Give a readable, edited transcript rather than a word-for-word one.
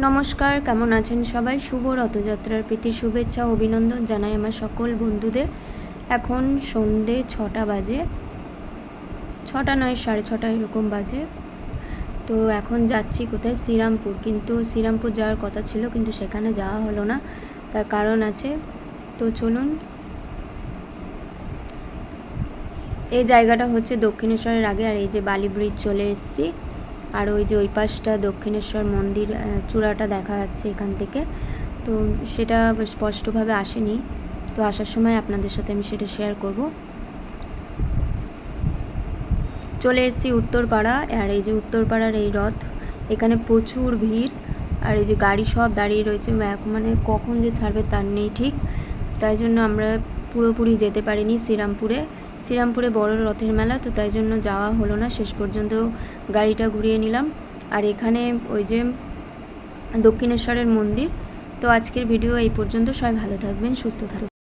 নমস্কার, কেমন আছেন সবাই? শুভ রথযাত্রার প্রীতি শুভেচ্ছা অভিনন্দন জানাই আমার সকল বন্ধুদের। এখন সন্ধে 6টা বাজে, 6টা নয় 6:30 এরকম বাজে। তো এখন যাচ্ছি কোথায়? শ্রীরামপুর। কিন্তু শ্রীরামপুর যাওয়ার কথা ছিল, কিন্তু সেখানে যাওয়া হলো না, তার কারণ আছে। তো চলুন। এই জায়গাটা হচ্ছে দক্ষিণেশ্বরের আগে, আর এই যে বালি ব্রিজ চলে এসেছি, আর ওই যে ওই পাশটা দক্ষিণেশ্বর মন্দির চূড়াটা দেখা যাচ্ছে এখান থেকে। তো সেটা স্পষ্টভাবে আসেনি, তো আসার সময় আপনাদের সাথে আমি সেটা শেয়ার করব। চলে এসেছি উত্তরপাড়া, আর এই যে উত্তরপাড়ার এই রথ, এখানে প্রচুর ভিড়, আর এই যে গাড়ি সব দাঁড়িয়ে রয়েছে, মানে কখন যে ছাড়বে তার নেই ঠিক। তাই জন্য আমরা পুরোপুরি যেতে পারিনি শ্রীরামপুরে বড় রথের মেলা, তো তাই জন্য যাওয়া হলো না। শেষ পর্যন্ত গাড়িটা ঘুরিয়ে নিলাম। আর এখানে ওই যে দক্ষিণেশ্বরের মন্দির। তো আজকের ভিডিও এই পর্যন্ত। সবাই ভালো থাকবেন, সুস্থ থাকবেন।